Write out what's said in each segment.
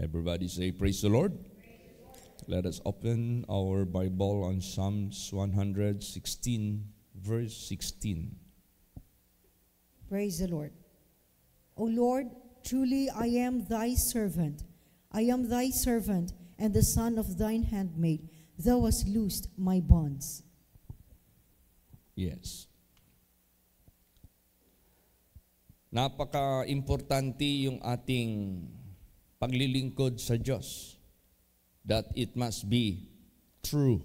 Everybody say, praise the Lord. Let us open our Bible on Psalms 116, verse 16. Praise the Lord. O Lord, truly I am thy servant. I am thy servant and the son of thine handmaid. Thou hast loosed my bonds. Yes. Napaka-importante yung ating paglilingkod sa Diyos. That it must be true.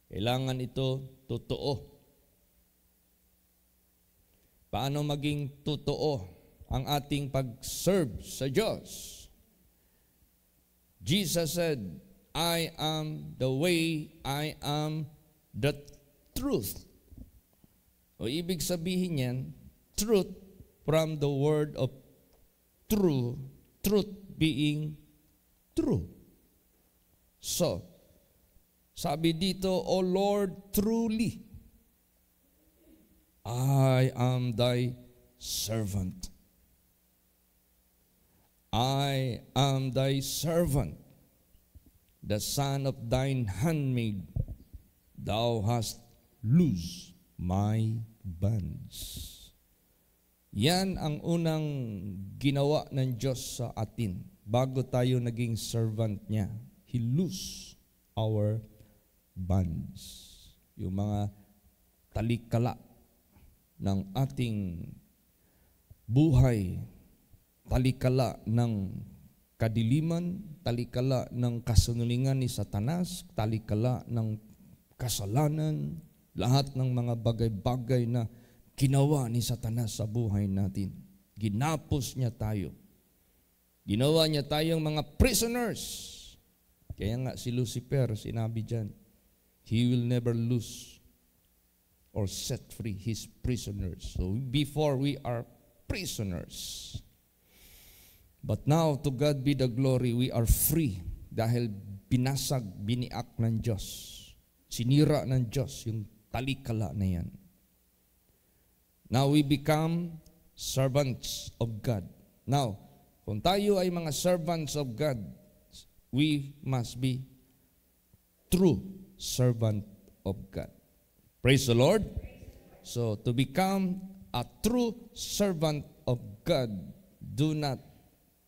Kailangan ito totoo. Paano maging totoo ang ating pag-serve sa Diyos? Jesus said, I am the way, I am the truth. O ibig sabihin yan, truth from the word of true, truth being true. So, sabi dito, O Lord, truly, I am thy servant. I am thy servant, the son of thine handmaid. Thou hast loosed my bands. Yan ang unang ginawa ng Diyos sa atin bago tayo naging servant niya. He loosed our bands. Yung mga talikala ng ating buhay, talikala ng kadiliman, talikala ng kasinungalingan ni Satanas, talikala ng kasalanan, lahat ng mga bagay-bagay na ginawa ni Satanas sa buhay natin. Ginapos niya tayo. Ginawa niya tayong mga prisoners. Kaya nga si Lucifer, sinabi dyan, he will never lose or set free his prisoners. So before we are prisoners. But now, to God be the glory, we are free dahil binasag, biniak ng Diyos. Sinira ng Diyos yung talikala na yan. Now we become servants of God. Now, kung tayo ay mga servants of God, we must be true servant of God. Praise the Lord. So, to become a true servant of God, do not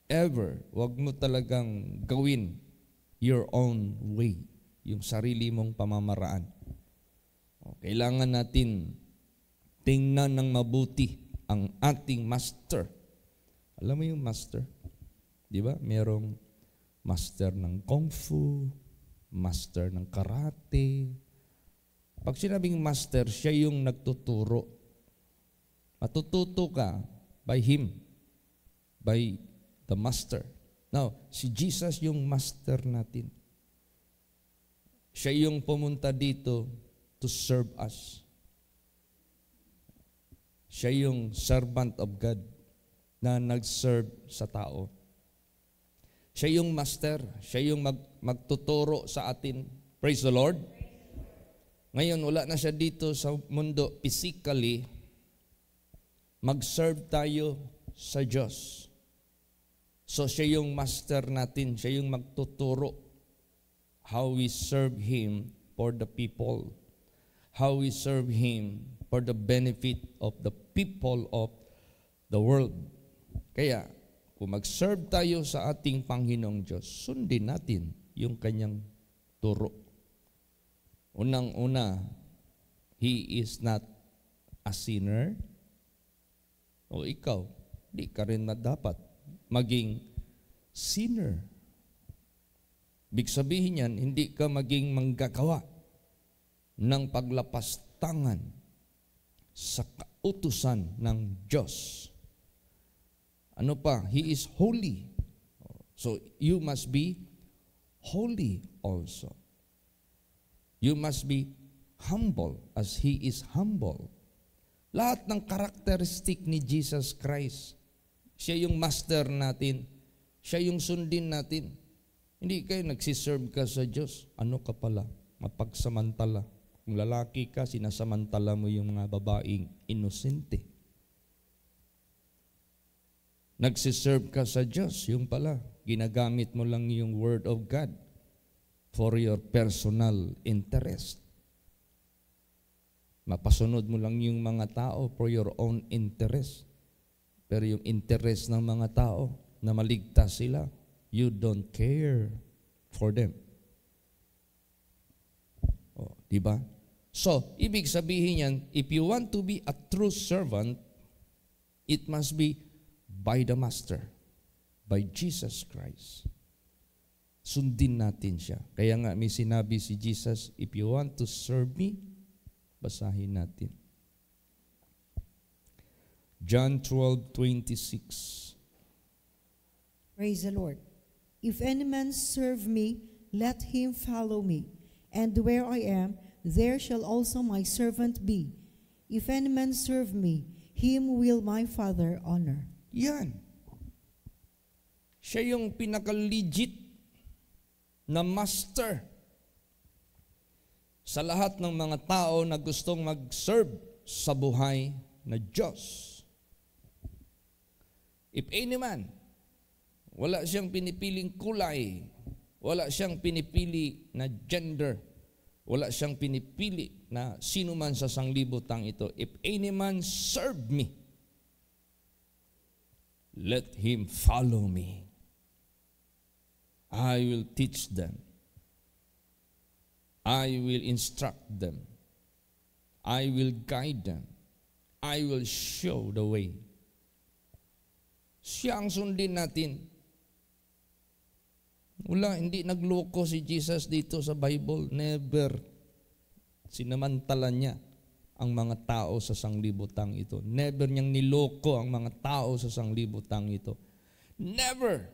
ever, wag mo talagang gawin your own way, yung sarili mong pamamaraan. Kailangan natin tingnan ng mabuti ang ating master. Alam mo yung master? Di ba? Merong master ng kung fu, master ng karate. Pag sinabing master, siya yung nagtuturo. Matututo ka by him, by the master. Now, si Jesus yung master natin. Siya yung pumunta dito to serve us. Siya yung servant of God na nag-serve sa tao. Siya yung master. Siya yung magtuturo sa atin. Praise the Lord. Ngayon, wala na siya dito sa mundo physically. Mag-serve tayo sa Diyos. So, siya yung master natin. Siya yung magtuturo how we serve Him for the people. How we serve Him for the benefit of the people of the world. Kaya, kung mag-serve tayo sa ating Panginoong Diyos, sundin natin yung kanyang turo. Unang-una, He is not a sinner. O ikaw, di ka rin na dapat maging sinner. Ibig sabihin yan, hindi ka maging manggagawa ng paglapastangan sa kautusan ng Diyos. Ano pa? He is holy. So, you must be holy also. You must be humble as He is humble. Lahat ng karakteristik ni Jesus Christ, siya yung master natin. Siya yung sundin natin. Hindi kayo nagsiserve ka sa Diyos. Ano ka pala? Mapagsamantala. Kung lalaki ka, sinasamantala mo yung mga babaeng inosente. Nagsiserve ka sa Diyos, yung pala, ginagamit mo lang yung Word of God for your personal interest. Mapasunod mo lang yung mga tao for your own interest. Pero yung interest ng mga tao na maligtas sila, you don't care for them. Oh, di ba? So, ibig sabihin yan, if you want to be a true servant, it must be by the Master, by Jesus Christ. Sundin natin siya. Kaya nga may sinabi si Jesus, if you want to serve me, basahin natin. John 12:26. Praise the Lord. If any man serve me, let him follow me. And where I am, there shall also my servant be. If any man serve me, him will my Father honor. Yan. Siya yung pinaka-legit na master sa lahat ng mga tao na gustong mag-serve sa buhay na Diyos. If any man, wala siyang pinipiling kulay, wala siyang pinipili na gender, wala siyang pinipili na sino man sa sanglibutang ito. If any man serve me, let him follow me. I will teach them. I will instruct them. I will guide them. I will show the way. Siya ang sundin natin. Wala, hindi nagloko si Jesus dito sa Bible. Never. Sinamantala niya ang mga tao sa sanglibutang ito. Never niyang niloko ang mga tao sa sanglibutang ito. Never.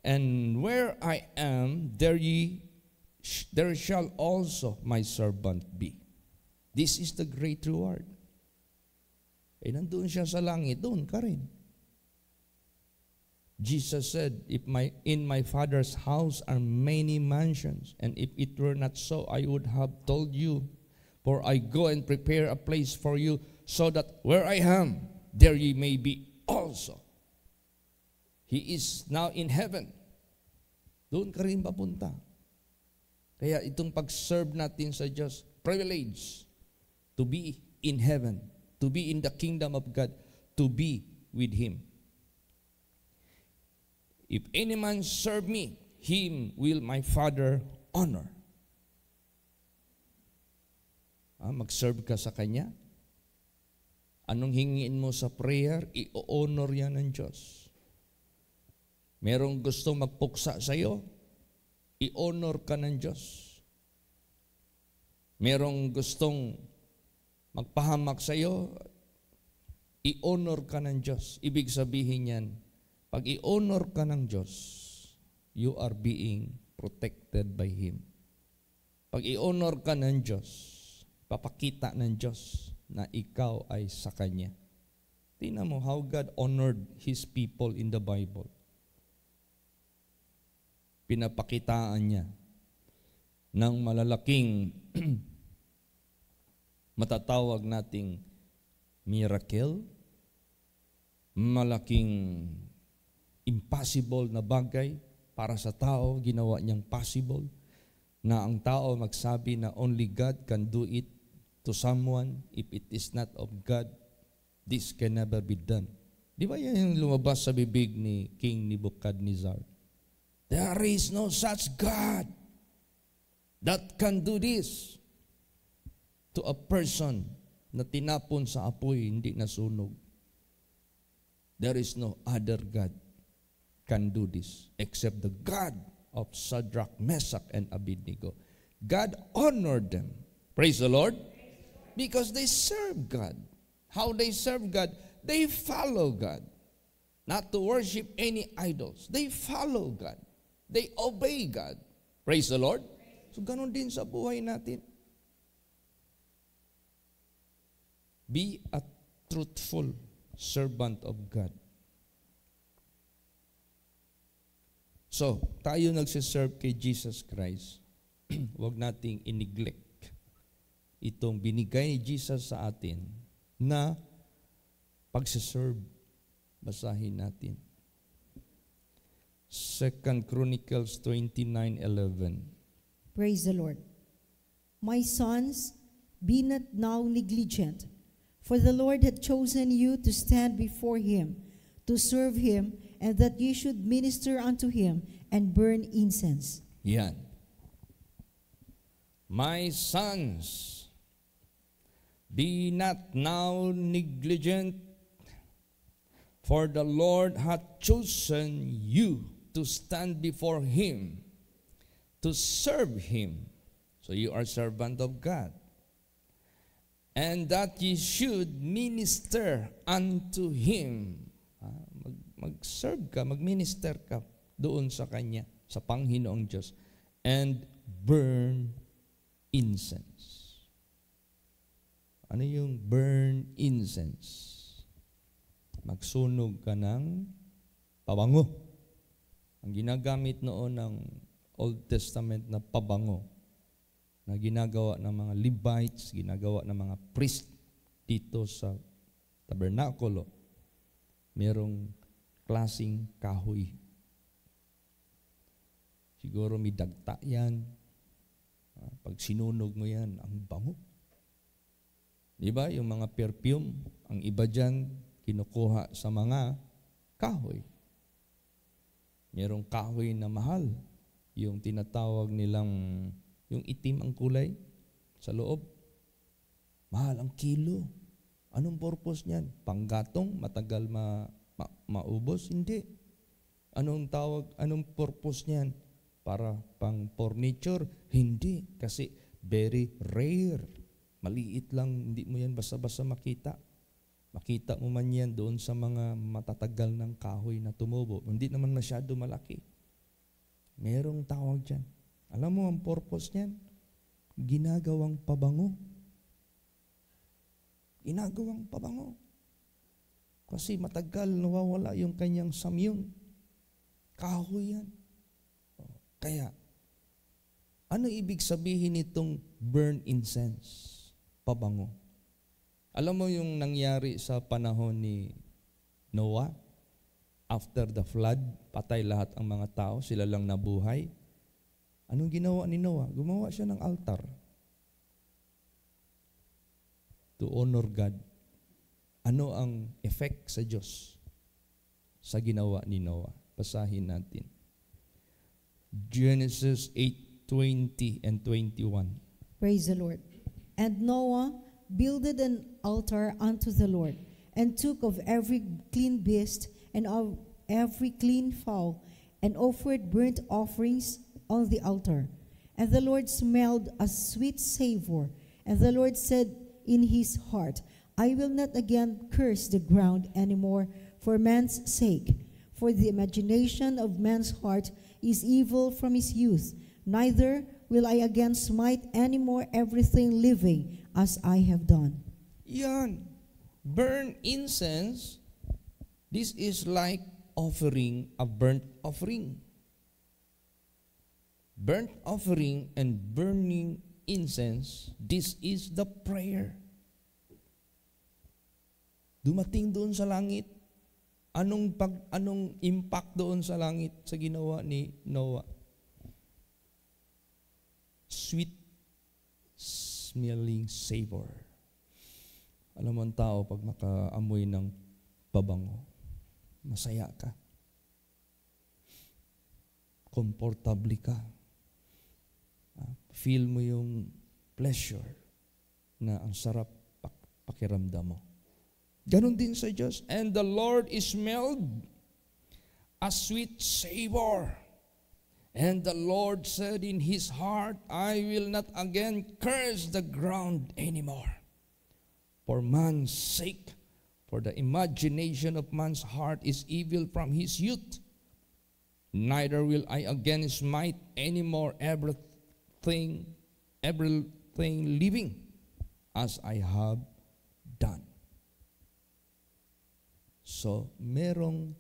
And where I am, there shall also my servant be. This is the great reward. Eh, nandun siya sa langit, doon ka rin. Jesus said, in my Father's house are many mansions, and if it were not so, I would have told you. For I go and prepare a place for you, so that where I am, there ye may be also. He is now in heaven. Doon ka rin papunta. Kaya itong pag-serve natin sa Diyos, privilege to be in heaven, to be in the kingdom of God, to be with Him. If any man serve me, him will my Father honor. Mag-serve ka sa Kanya. Anong hingin mo sa prayer, i-honor yan ng Diyos. Merong gustong magpuksa sa iyo, i-honor ka ng Diyos. Merong gustong magpahamak sa iyo, i-honor ka ng Diyos. Ibig sabihin yan, pag i-honor ka ng Diyos, you are being protected by Him. Pag i-honor ka ng Diyos, papakita ng Diyos na ikaw ay sa Kanya. Tingnan mo how God honored His people in the Bible. Pinapakitaan niya ng malalaking matatawag nating miracle, malaking impossible na bagay para sa tao, ginawa niyang possible, na ang tao magsabi na only God can do it to someone. If it is not of God, this can never be done. Di ba yan yung lumabas sa bibig ni King Nebuchadnezzar? There is no such God that can do this to a person na tinapon sa apoy, hindi nasunog. There is no other God can do this except the God of Shadrach, Meshach, and Abednego. God honored them. Praise the Lord. Because they serve God. How they serve God? They follow God. Not to worship any idols. They follow God. They obey God. Praise the Lord. So ganun din sa buhay natin. Be a truthful servant of God. So, tayo nagsiserve kay Jesus Christ. Huwag nating i-neglect itong binigay ni Jesus sa atin na pagsiserve. Basahin natin. 2 Chronicles 29:11. Praise the Lord. My sons, be not now negligent, for the Lord hath chosen you to stand before him, to serve him, and that ye should minister unto him and burn incense. Yan. My sons, be not now negligent, for the Lord hath chosen you to stand before him, to serve him. So you are servant of God. And that ye should minister unto him. Mag-serve ka, mag-minister ka doon sa Kanya, sa Panginoong Diyos. And burn incense. Ano yung burn incense? Magsunog ka ng pabango. Ang ginagamit noon ng Old Testament na pabango, na ginagawa ng mga Levites, ginagawa ng mga priest dito sa tabernakulo, merong klaseng kahoy. Siguro may dagta yan. Pag sinunog mo yan, ang bango. Di ba? Yung mga perfume, ang iba dyan, kinukuha sa mga kahoy. Merong kahoy na mahal. Yung tinatawag nilang, yung itim ang kulay sa loob. Mahal ang kilo. Anong purpose niyan? Panggatong, matagal maubos? Hindi. Anong purpose niyan? Para pang furniture? Hindi. Kasi very rare. Maliit lang, hindi mo yan basta-basta makita. Makita mo man yan doon sa mga matatagal ng kahoy na tumubo. Hindi naman masyado malaki. Merong tawag dyan. Alam mo ang purpose niyan? Ginagawang pabango. Ginagawang pabango. Kasi matagal nawawala yung kanyang samyong. Kahoy yan. Kaya, ano ibig sabihin nitong burn incense? Pabango. Alam mo yung nangyari sa panahon ni Noah? After the flood, patay lahat ang mga tao, sila lang nabuhay. Anong ginawa ni Noah? Gumawa siya ng altar to honor God. Ano ang effect sa Diyos sa ginawa ni Noah? Basahin natin. Genesis 8:20 and 21. Praise the Lord. And Noah builded an altar unto the Lord, and took of every clean beast and of every clean fowl, and offered burnt offerings on the altar. And the Lord smelled a sweet savor. And the Lord said in his heart, I will not again curse the ground anymore for man's sake. For the imagination of man's heart is evil from his youth. Neither will I again smite any more everything living as I have done. Yan. Burn incense. This is like offering a burnt offering. Burnt offering and burning incense, this is the prayer. Dumating doon sa langit. Anong impact doon sa langit sa ginawa ni Noah? Sweet smelling savor. Alam mo ang tao pag nakaamoy ng pabango, masaya ka. Komportable ka. Feel mo yung pleasure na ang sarap pakiramdam mo. Ganon din sa Diyos. And the Lord smelled a sweet savor. And the Lord said in his heart, I will not again curse the ground anymore. For man's sake, for the imagination of man's heart is evil from his youth. Neither will I again smite any more everything living as I have done. So, merong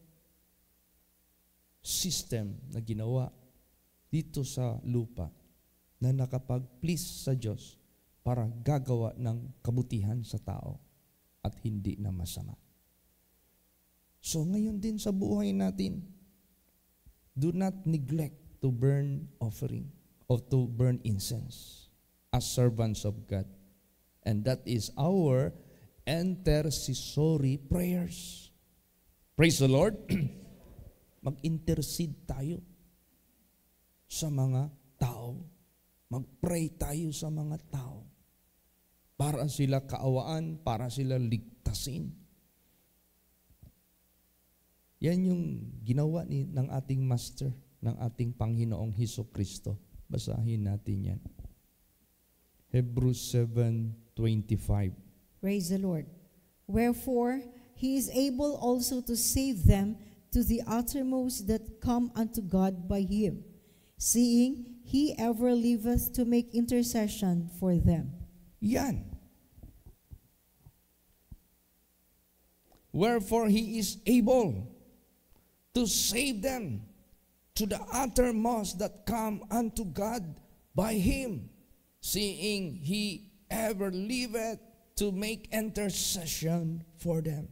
system na ginawa dito sa lupa na nakapag-please sa Diyos para gagawa ng kabutihan sa tao at hindi na masama. So ngayon din sa buhay natin, do not neglect to burn offering or to burn incense as servants of God. And that is our intercessory prayers. Praise the Lord. Mag-intercede tayo sa mga tao. Mag-pray tayo sa mga tao. Para sila kaawaan, para sila ligtasin. Yan yung ginawa ng ating Master, ng ating Panginoong Hesukristo. Basahin natin yan. Hebrews 7:25. Praise the Lord. Wherefore, he is able also to save them to the uttermost that come unto God by him, seeing he ever liveth to make intercession for them. Yan. Wherefore he is able to save them to the uttermost that come unto God by him, seeing he ever liveth to make intercession for them.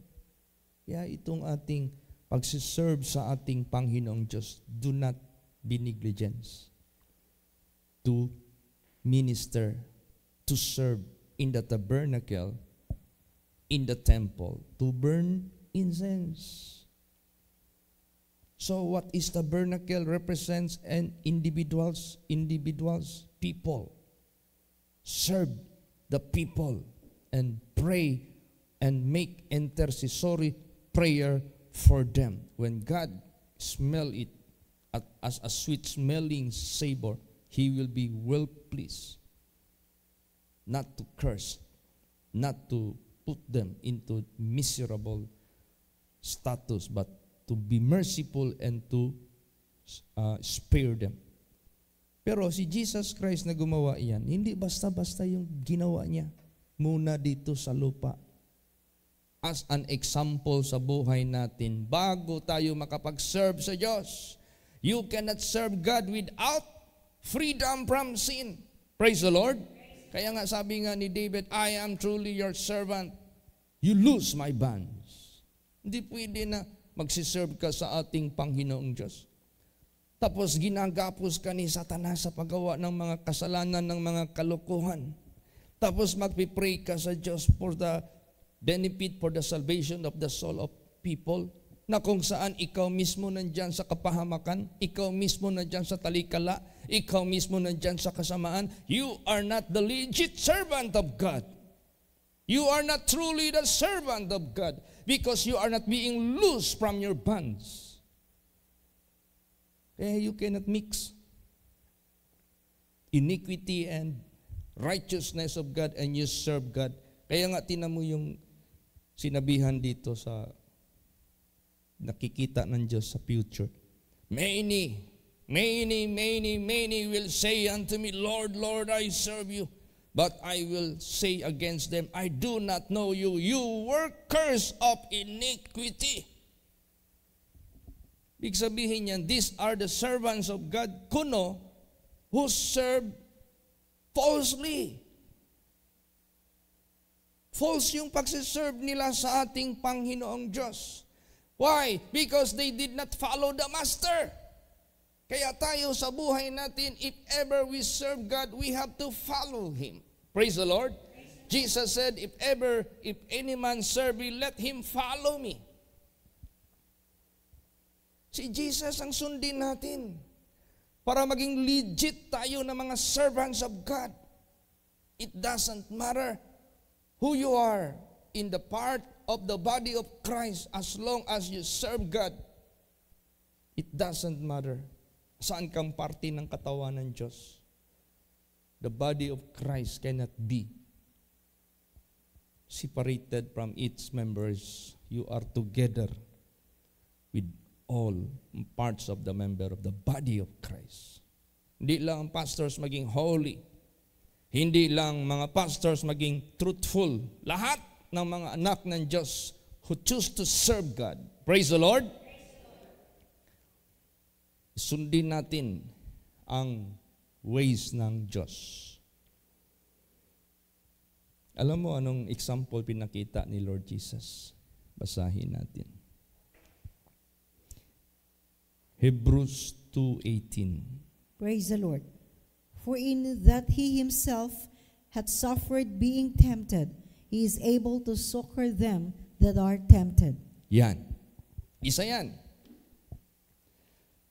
Kaya itong ating pagsiserve sa ating Panginoong Diyos, do not be negligence to minister, to serve in the tabernacle, in the temple, to burn incense. So what is tabernacle? Represents an individuals, people. Serve the people and pray and make intercessory prayer for them. When God smell it as a sweet smelling savor, He will be well pleased. Not to curse, not to put them into miserable status, but to be merciful and to spare them. Pero si Jesus Christ na gumawa iyan, hindi basta-basta yung ginawa niya muna dito sa lupa. As an example sa buhay natin, bago tayo makapag-serve sa Diyos, you cannot serve God without freedom from sin. Praise the Lord. Kaya nga sabi nga ni David, I am truly your servant. You loose my bands. Hindi pwede na magsiserve ka sa ating Panginoong Diyos. Tapos ginagapos ka ni Satanas sa paggawa ng mga kasalanan, ng mga kalokohan. Tapos magpipray ka sa Diyos for the benefit, for the salvation of the soul of people, na kung saan ikaw mismo nandyan sa kapahamakan, ikaw mismo nandyan sa talikala, ikaw mismo nandyan sa kasamaan. You are not the legit servant of God. You are not truly the servant of God because you are not being loose from your bands. Kaya you cannot mix iniquity and righteousness of God and you serve God. Kaya nga tinan mo yung sinabihan dito sa nakikita ng Diyos sa future. Many will say unto me, Lord, Lord, I serve you. But I will say against them, I do not know you, you workers of iniquity. Ibig sabihin niyan, these are the servants of God, kuno, who serve falsely. False yung pagsiserve nila sa ating Panginoong Diyos. Why? Because they did not follow the Master. Kaya tayo sa buhay natin, if ever we serve God, we have to follow Him. Praise the Lord. Jesus said, if any man serve me, let him follow me. Si Jesus ang sundin natin para maging legit tayo na mga servants of God. It doesn't matter who you are in the part of the body of Christ as long as you serve God. It doesn't matter saan kang parte ng katawan ng Diyos. The body of Christ cannot be separated from its members. You are together with all parts of the member of the body of Christ. Hindi lang pastors maging holy. Hindi lang mga pastors maging truthful. Lahat ng mga anak ng Diyos who choose to serve God. Praise the Lord. Sundin natin ang ways ng Diyos. Alam mo anong example pinakita ni Lord Jesus? Basahin natin. Hebrews 2:18. Praise the Lord. For in that he himself hath suffered being tempted, he is able to succor them that are tempted. Yan. Isa yan.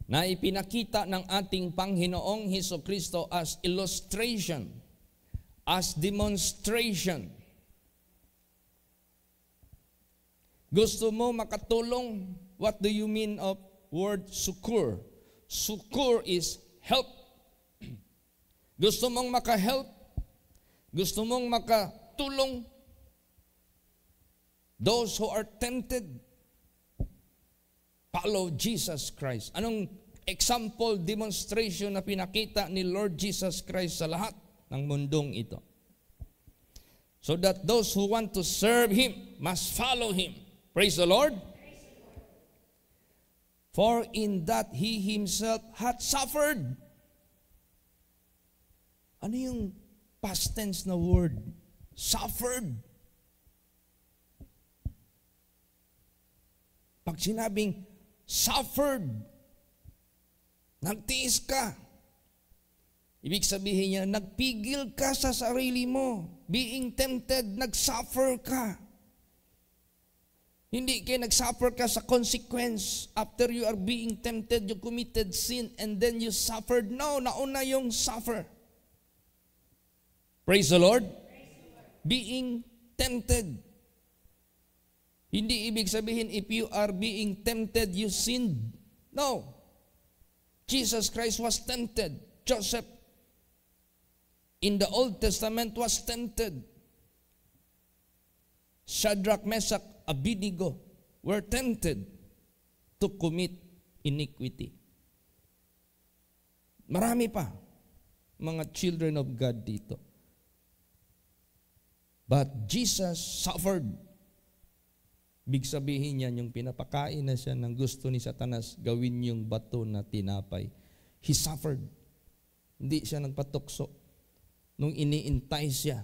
Na ipinakita ng ating Panginoong Hesukristo as illustration, as demonstration. Gusto mo makatulong? What do you mean of word succor? Succor is help. Gusto mong maka-help? Gusto mong makatulong? Those who are tempted, follow Jesus Christ. Anong example, demonstration na pinakita ni Lord Jesus Christ sa lahat ng mundong ito? So that those who want to serve Him must follow Him. Praise the Lord. For in that He Himself hath suffered. Ano yung past tense na word? Suffered. Pag sinabing suffered, nagtiis ka. Ibig sabihin niya, nagpigil ka sa sarili mo. Being tempted, nagsuffer ka. Hindi kayo nagsuffer ka sa consequence. After you are being tempted, you committed sin and then you suffered. No, nauna yung suffer. Praise the Lord. Being tempted. Hindi ibig sabihin if you are being tempted, you sinned. No. Jesus Christ was tempted. Joseph in the Old Testament was tempted. Shadrach, Meshach, Abednego were tempted to commit iniquity. Marami pa mga children of God dito. But Jesus suffered. Big sabihin niyan, yung pinapakain na siya ng gusto ni Satanas, gawin yung bato na tinapay. He suffered. Hindi siya nagpatukso. Nung iniintay siya,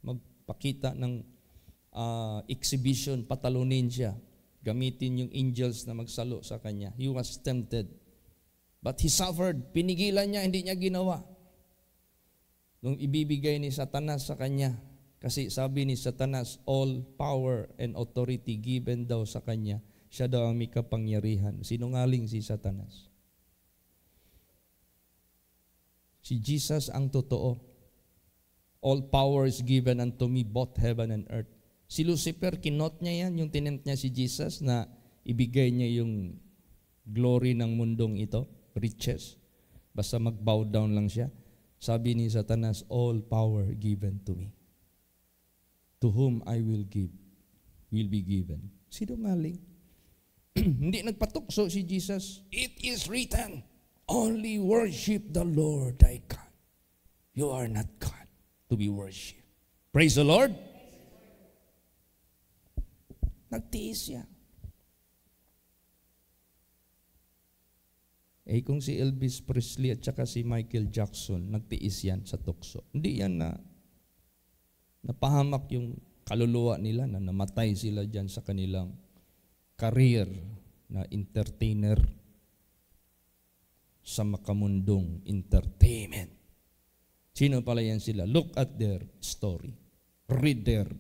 magpakita ng exhibition, patalunin siya, gamitin yung angels na magsalo sa kanya. He was tempted. But he suffered. Pinigilan niya, hindi niya ginawa. Nung ibibigay ni Satanas sa kanya, kasi sabi ni Satanas, all power and authority given daw sa kanya, siya daw ang may kapangyarihan. Sinungaling si Satanas. Si Jesus ang totoo. All power is given unto me, both heaven and earth. Si Lucifer, kinot niya yan, yung tinent niya si Jesus na ibigay niya yung glory ng mundong ito, riches. Basta mag-bow down lang siya. Sabi ni Satanas, all power given to me. To whom I will give, will be given. Sinungaling. Hindi nagpatukso si Jesus. It is written, only worship the Lord thy God. You are not God to be worshipped. Praise the Lord. Nagtiis siya. Kung si Elvis Presley at saka si Michael Jackson, nagtiis yan sa tukso. Hindi yan na napahamak yung kaluluwa nila na namatay sila dyan sa kanilang career na entertainer sa makamundong entertainment. Sino pala yan sila? Look at their story. Read their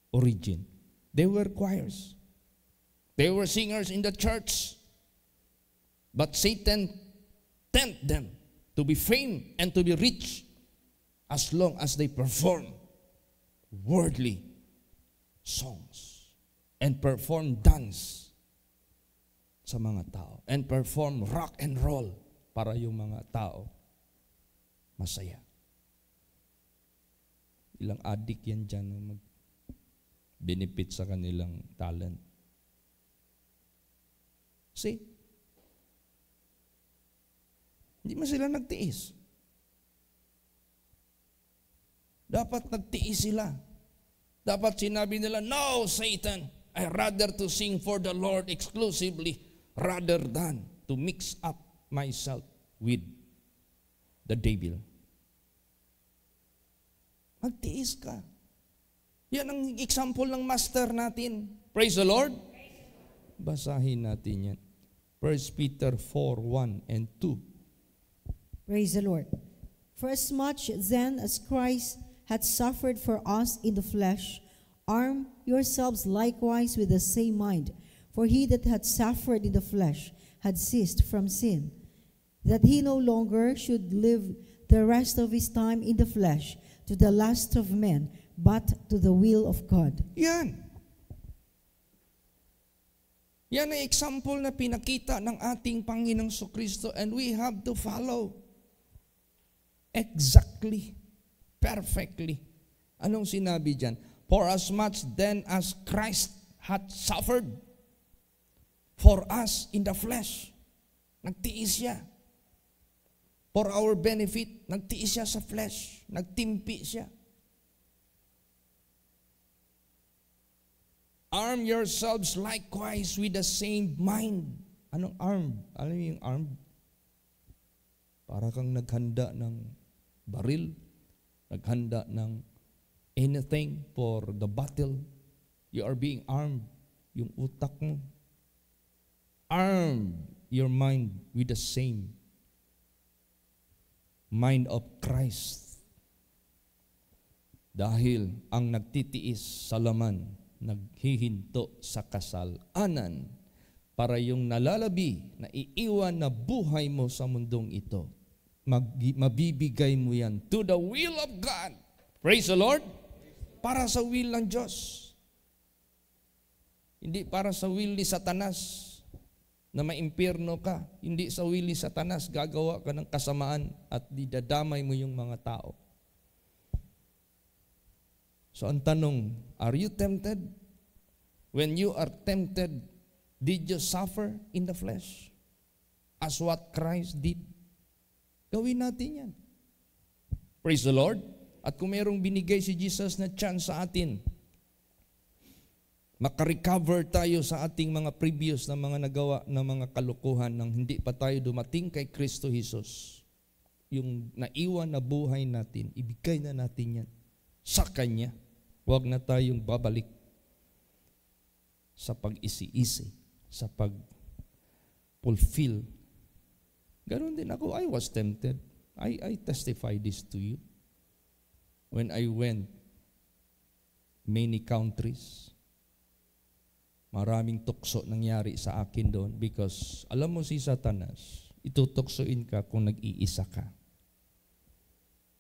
origin. They were choirs. They were singers in the church. But Satan tempted them to be famed and to be rich as long as they perform worldly songs and perform dance sa mga tao and perform rock and roll para yung mga tao masaya. Ilang adik yan dyan na mag-benefit sa kanilang talent. See? Hindi man sila nagtiis. Dapat nagtiis sila. Dapat sinabi nila, no, Satan, I rather to sing for the Lord exclusively rather than to mix up myself with the devil. Magtiis ka. Yan ang example ng master natin. Praise the Lord. Basahin natin yan. 1 Peter 4:1 and 2. Praise the Lord. For as much then as Christ had suffered for us in the flesh, arm yourselves likewise with the same mind. For he that had suffered in the flesh had ceased from sin, that he no longer should live the rest of his time in the flesh to the lust of men, but to the will of God. Yan. Yan ay example na pinakita ng ating Panginoong Kristo, and we have to follow exactly, perfectly. Anong sinabi dyan? For as much then as Christ had suffered for us in the flesh, nagtiis siya. For our benefit, nagtiis siya sa flesh, nagtimpi siya. Arm yourselves likewise with the same mind. Anong arm? Alam niyo yung arm? Para kang naghanda ng baril, naghanda ng anything for the battle. You are being armed. Yung utak mo. Arm your mind with the same mind of Christ. Dahil ang nagtitiis sa laman, naghihinto sa kasalanan para yung nalalabi na iiwan na buhay mo sa mundong ito, mabibigay mo yan to the will of God. Praise the Lord. Para sa will ng Diyos. Hindi para sa will ni Satanas na maimpyerno ka. Hindi sa will ni Satanas gagawa ka ng kasamaan at didadamay mo yung mga tao. So ang tanong, are you tempted? When you are tempted, did you suffer in the flesh? As what Christ did? Gawin natin yan. Praise the Lord. At kung mayroong binigay si Jesus na chance sa atin, makarecover tayo sa ating mga previous na mga nagawa na mga kalukuhan nang hindi pa tayo dumating kay Kristo Jesus. Yung naiwan na buhay natin, ibigay na natin yan sa Kanya. Huwag na tayong babalik sa pag-isi-isi, sa pag-fulfill. Ganon din ako. I was tempted. I testify this to you. When I went many countries, maraming tukso nangyari sa akin doon because alam mo si Satanas, itutuksoin ka kung nag-iisa ka.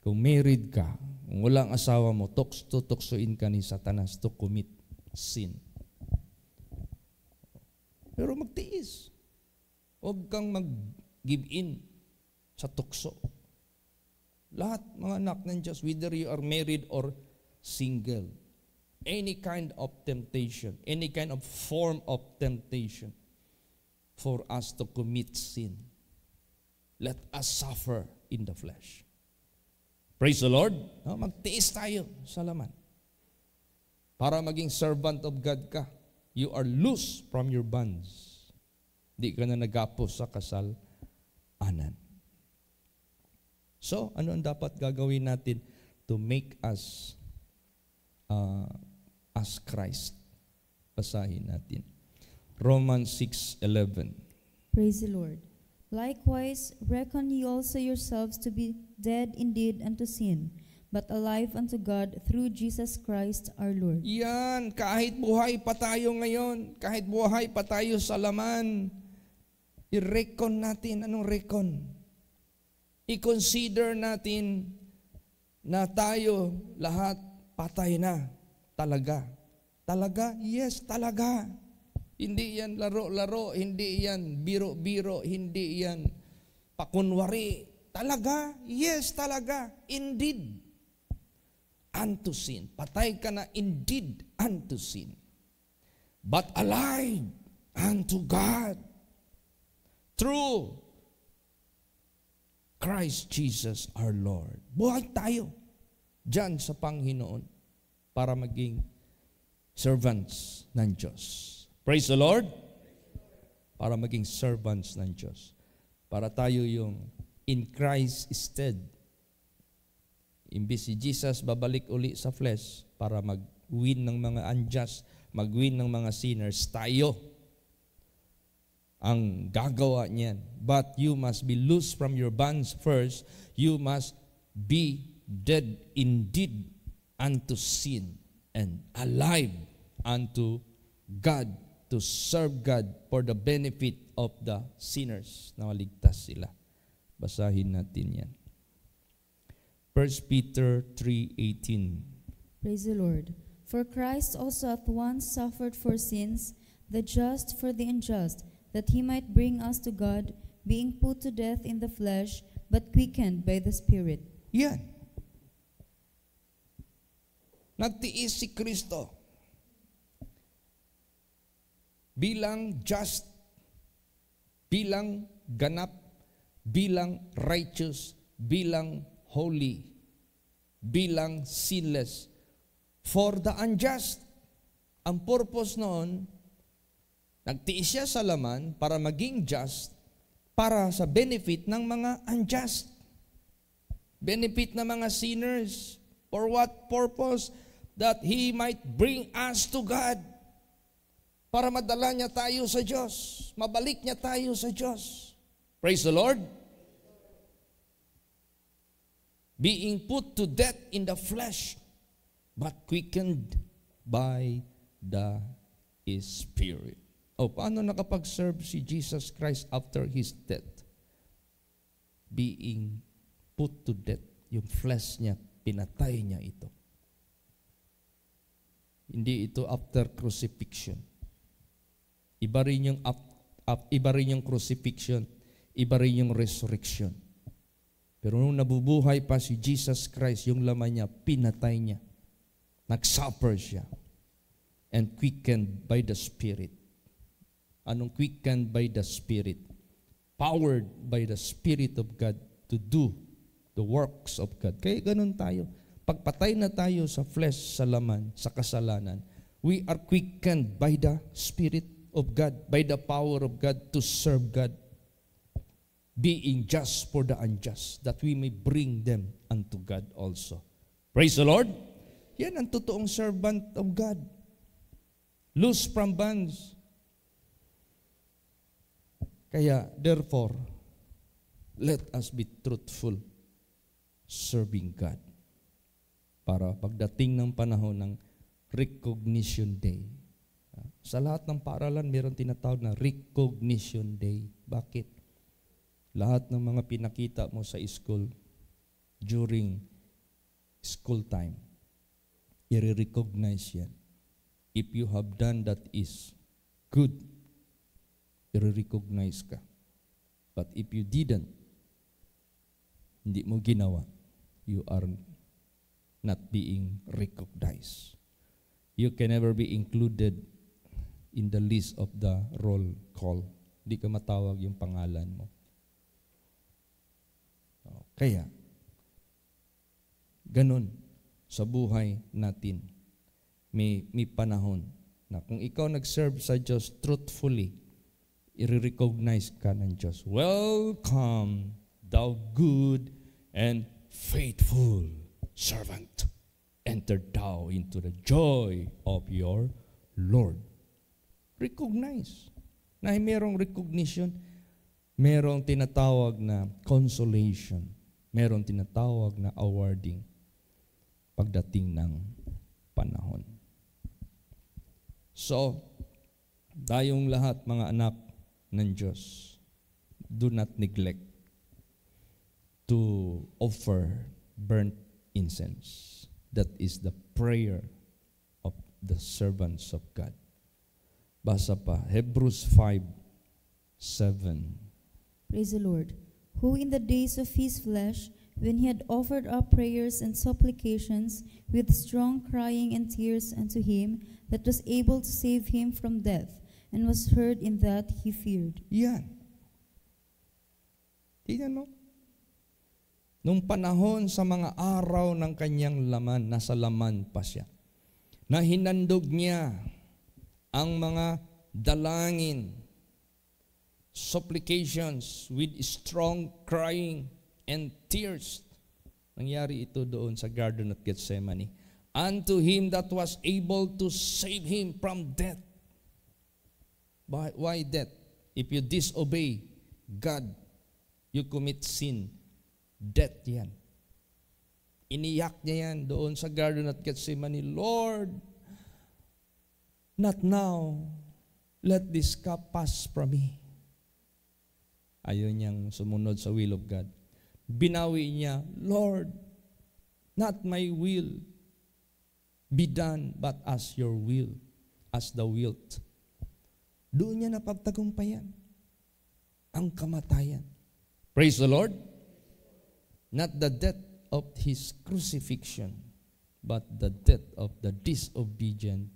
Kung married ka, kung walang asawa mo, tutuksoin ka ni Satanas to commit sin. Pero magtiis. Huwag kang mag-give in sa tukso. Lahat mga anak ng Diyos, whether you are married or single, any kind of temptation, any kind of form of temptation for us to commit sin, let us suffer in the flesh. Praise the Lord. No, magtiis tayo sa laman. Para maging servant of God ka, you are loose from your bonds. Di ka na nagapos sa kasalanan. So, ano ang dapat gagawin natin to make us as Christ? Basahin natin. Romans 6:11. Praise the Lord. Likewise, reckon ye also yourselves to be dead indeed unto sin, but alive unto God through Jesus Christ our Lord. Yan, kahit buhay pa tayo ngayon, kahit buhay pa tayo sa laman, i-reckon natin. Anong reckon? I-consider natin na tayo lahat patay na. Talaga. Talaga? Yes, talaga. Hindi yan laro-laro, hindi yan biro-biro, hindi yan pakunwari. Talaga? Yes, talaga. Indeed. Unto sin. Patay ka na indeed unto sin. But alive unto God. Through Christ Jesus our Lord. Buhay tayo dyan sa Panginoon para maging servants ng Diyos. Praise the Lord. Para maging servants ng Diyos. Para tayo yung in Christ stead. Imbis si Jesus babalik uli sa flesh para mag-win ng mga unjust, mag-win ng mga sinners, tayo ang gagawa niyan. But you must be loose from your bonds first. You must be dead indeed unto sin and alive unto God, to serve God for the benefit of the sinners. Nawaligtas sila. Basahin natin yan. 1 Peter 3:18. Praise the Lord. For Christ also at once suffered for sins, the just for the unjust, that he might bring us to God, being put to death in the flesh, but quickened by the Spirit. Yan. Nagtiis si Kristo bilang just, bilang ganap, bilang righteous, bilang holy, bilang sinless, for the unjust. Ang purpose noon, nagtiis siya sa laman para maging just, para sa benefit ng mga unjust. Benefit ng mga sinners. For what purpose? That He might bring us to God. Para madala niya tayo sa Diyos. Mabalik niya tayo sa Diyos. Praise the Lord. Being put to death in the flesh, but quickened by the Spirit. Paano nakapag-serve si Jesus Christ after His death? Being put to death. Yung flesh niya, pinatay niya ito. Hindi ito after crucifixion. Iba rin yung crucifixion, iba rin yung resurrection. Pero nung nabubuhay pa si Jesus Christ, yung laman niya, pinatay niya. Nag-suffer siya. And quickened by the Spirit. Anong quickened by the Spirit? Powered by the Spirit of God to do the works of God. Kaya ganun tayo. Pagpatay na tayo sa flesh, sa laman, sa kasalanan, we are quickened by the Spirit of God, by the power of God to serve God, being just for the unjust, that we may bring them unto God also. Praise the Lord. Yan ang totoong servant of God. Loose from bonds. Kaya, therefore, let us be truthful, serving God. Para pagdating ng panahon ng Recognition Day. Sa lahat ng paaralan, mayroon tinatawag na Recognition Day. Bakit? Lahat ng mga pinakita mo sa school during school time, i-recognize yan. If you have done that is good, i-recognize ka. But if you didn't, hindi mo ginawa, you are not being recognized. You can never be included in the list of the roll call. Hindi ka matawag yung pangalan mo. Kaya, ganun sa buhay natin. May panahon na kung ikaw nag-serve sa Diyos truthfully, i-recognize ka ng Diyos. Welcome, thou good and faithful servant. Enter thou into the joy of your Lord. Recognize. Na merong recognition, merong tinatawag na consolation, merong tinatawag na awarding pagdating ng panahon. So, tayong lahat mga anak ng Diyos, do not neglect to offer burnt incense. That is the prayer of the servants of God. Basa pa, Hebrews 5:7. Praise the Lord. Who in the days of his flesh, when he had offered up prayers and supplications with strong crying and tears unto him that was able to save him from death, and was heard in that he feared. Yan. Tingnan mo. Nung panahon sa mga araw ng kanyang laman, nasa laman pa siya, na hinandog niya ang mga dalangin, supplications with strong crying and tears. Nangyari ito doon sa Garden of Gethsemane. Unto him that was able to save him from death. Why death? If you disobey God, you commit sin. Death yan. Iniyak niya yan doon sa Garden at Gethsemane, Lord, not now. Let this cup pass from me. Ayaw niyang sumunod sa will of God. Binawi niya, Lord, not my will be done, but as your will, as thou wilt. Doon niya napagtagumpayan ang kamatayan. Praise the Lord. Not the death of His crucifixion, but the death of the disobedient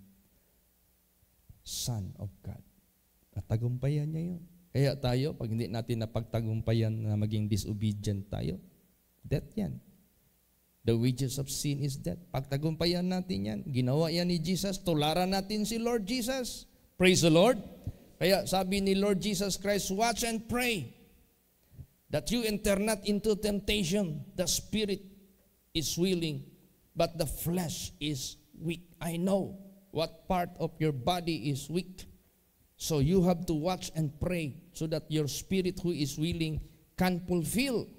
Son of God. Natagumpayan niya yun. Kaya tayo, pag hindi natin napagtagumpayan na maging disobedient tayo, death yan. The wages of sin is death. Pagtagumpayan natin yan, ginawa yan ni Jesus, tularan natin si Lord Jesus. Praise the Lord. Kaya sabi ni Lord Jesus Christ, watch and pray that you enter not into temptation. The spirit is willing, but the flesh is weak. I know what part of your body is weak. So you have to watch and pray so that your spirit who is willing can fulfill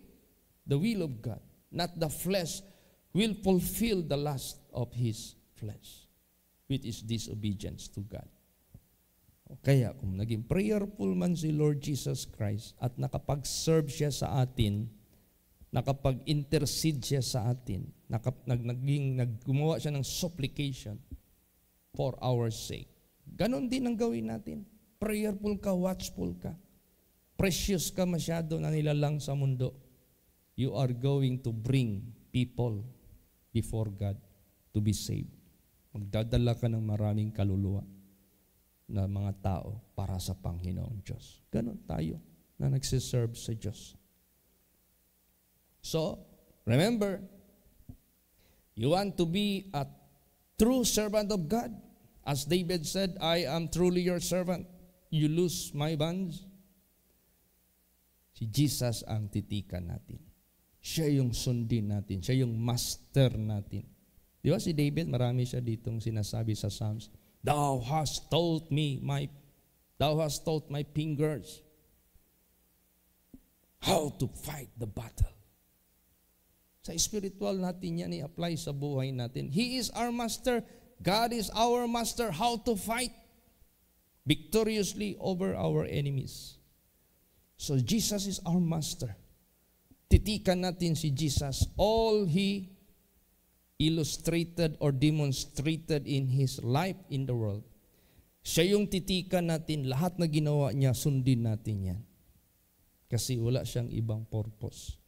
the will of God. Not the flesh will fulfill the lust of his flesh, which is disobedience to God. Kaya kung naging prayerful man si Lord Jesus Christ at nakapag-serve siya sa atin, nakapag-intercede siya sa atin, gumawa siya ng supplication for our sake. Ganon din ang gawin natin. Prayerful ka, watchful ka. Precious ka masyado na nilalang sa mundo. You are going to bring people before God to be saved. Magdadala ka ng maraming kaluluwa na mga tao para sa Panginoong Diyos. Ganon tayo na nagsiserve sa Diyos. So, remember, you want to be a true servant of God. As David said, I am truly your servant. You loose my bonds. Si Jesus ang titikan natin. Siya yung sundin natin. Siya yung master natin. Di ba si David, marami siya ditong sinasabi sa Psalms, Thou hast taught my fingers how to fight the battle. Sa spiritual natin yan i-apply sa buhay natin. He is our master. God is our master. How to fight victoriously over our enemies. So Jesus is our master. Titikan natin si Jesus. All He illustrated or demonstrated in His life in the world. Siya yung titikan natin. Lahat na ginawa niya, sundin natin yan. Kasi wala siyang ibang purpose.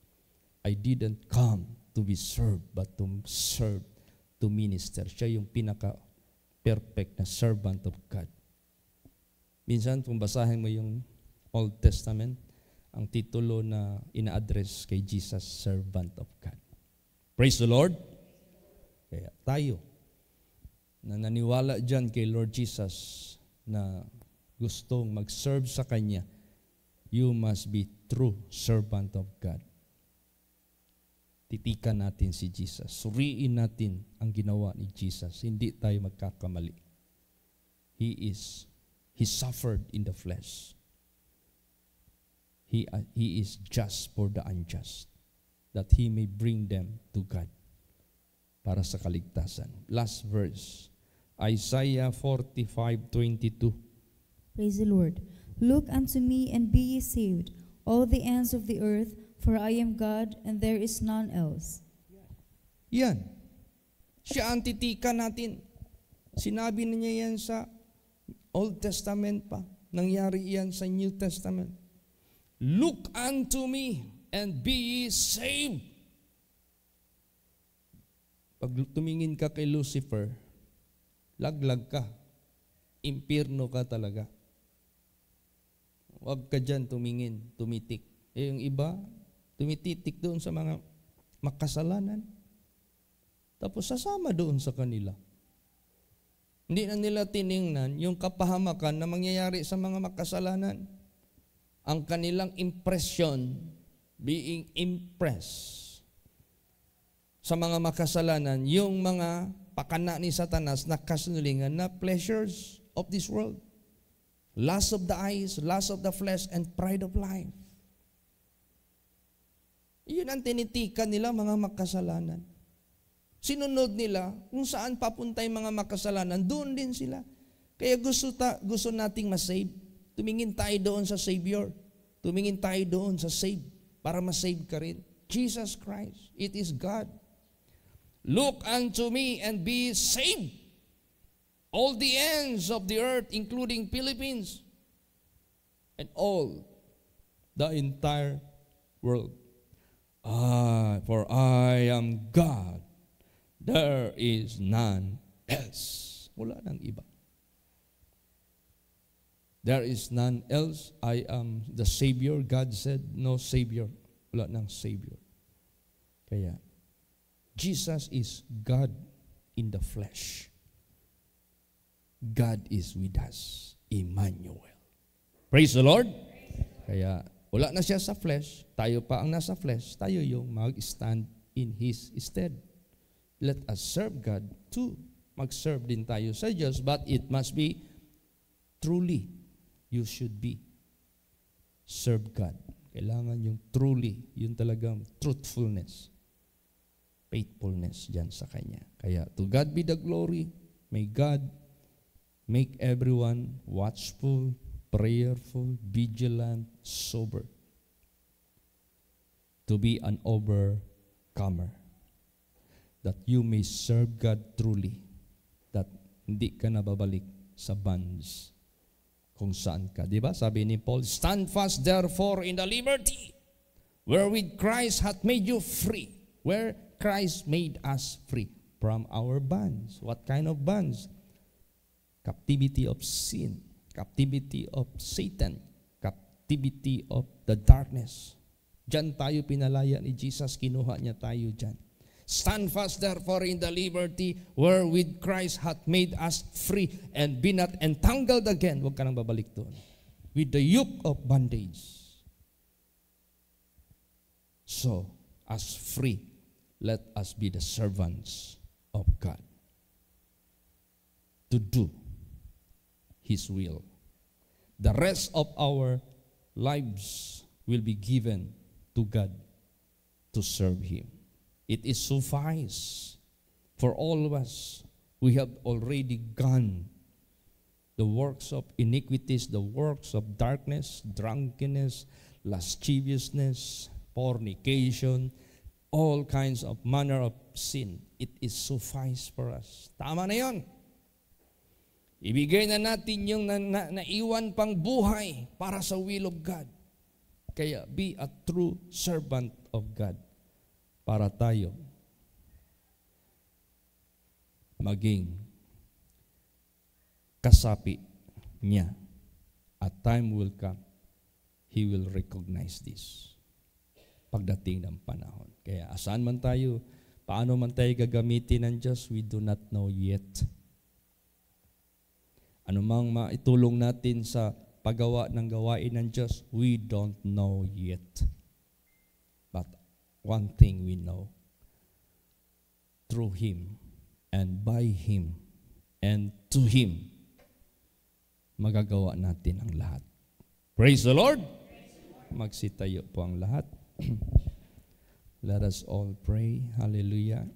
I didn't come to be served, but to serve, to minister. Siya yung pinaka-perfect na servant of God. Minsan, kung basahin mo yung Old Testament, ang titulo na ina-address kay Jesus, servant of God. Praise the Lord. Kaya tayo, na naniwala dyan kay Lord Jesus, na gustong mag-serve sa Kanya, you must be true servant of God. Titikan natin si Jesus. Suriin natin ang ginawa ni Jesus. Hindi tayo magkakamali. He suffered in the flesh. He is just for the unjust, that He may bring them to God para sa kaligtasan. Last verse, Isaiah 45:22. Praise the Lord. Look unto me and be ye saved, all the ends of the earth, for I am God and there is none else. Yan. Siya ang titikan natin. Sinabi na niya yan sa Old Testament pa. Nangyari yan sa New Testament. Look unto me and be ye saved. Pag tumingin ka kay Lucifer, laglag ka. Impyerno ka talaga. Huwag ka dyan tumingin, tumitik. Yung iba, tumititik doon sa mga makasalanan. Tapos sasama doon sa kanila. Hindi na nila tiningnan yung kapahamakan na mangyayari sa mga makasalanan. Ang kanilang impression, being impressed sa mga makasalanan, yung mga pakana ni Satanas na kasunlingan na pleasures of this world. lust of the eyes, lust of the flesh, and pride of life. Yun ang tinitikan nila, mga makasalanan. Sinunod nila, kung saan papunta yung mga makasalanan, doon din sila. Kaya gusto nating masave. Tumingin tayo doon sa Savior. Tumingin tayo doon sa save, para masave ka rin. Jesus Christ, it is God. Look unto me and be saved, all the ends of the earth, including Philippines, and all the entire world. For I am God, there is none else. Wala nang iba. There is none else. I am the Savior. God said, no Savior. Wala nang Savior. Kaya, Jesus is God in the flesh. God is with us. Emmanuel. Praise the Lord. Kaya, wala na siya sa flesh. Tayo pa ang nasa flesh. Tayo yung mag-stand in His stead. Let us serve God too. Mag-serve din tayo sa Diyos, but it must be truly. You should be serve God. Kailangan yung truly, yung talagang truthfulness, faithfulness dyan sa Kanya. Kaya, to God be the glory. May God make everyone watchful, prayerful, vigilant, sober. To be an overcomer. That you may serve God truly. That hindi ka nababalik sa bands kung saan ka. Diba? Sabi ni Paul, stand fast therefore in the liberty wherewith Christ hath made you free. Where Christ made us free from our bonds. What kind of bonds? Captivity of sin, captivity of Satan, captivity of the darkness. Diyan tayo pinalaya ni Jesus, kinuha niya tayo diyan. Stand fast therefore in the liberty wherewith Christ hath made us free, and be not entangled again. Huwag ka nang babalik doon. With the yoke of bondage. So, as free, let us be the servants of God. To do His will. The rest of our lives will be given to God to serve Him. It is suffice for all of us. We have already gone the works of iniquities, the works of darkness, drunkenness, lasciviousness, fornication, all kinds of manner of sin. It is suffice for us. Tama na yun. Ibigay na natin yung naiwan pang buhay para sa will of God. Kaya be a true servant of God. Para tayo maging kasapi niya. At time will come, He will recognize this. Pagdating ng panahon. Kaya asaan man tayo, paano man tayo gagamitin ng Diyos, we do not know yet. Ano mang maitulong natin sa paggawa ng gawain ng Diyos, we don't know yet. But one thing we know, through Him and by Him and to Him, magagawa natin ang lahat. Praise the Lord! Magsitayo po ang lahat. Let us all pray. Hallelujah.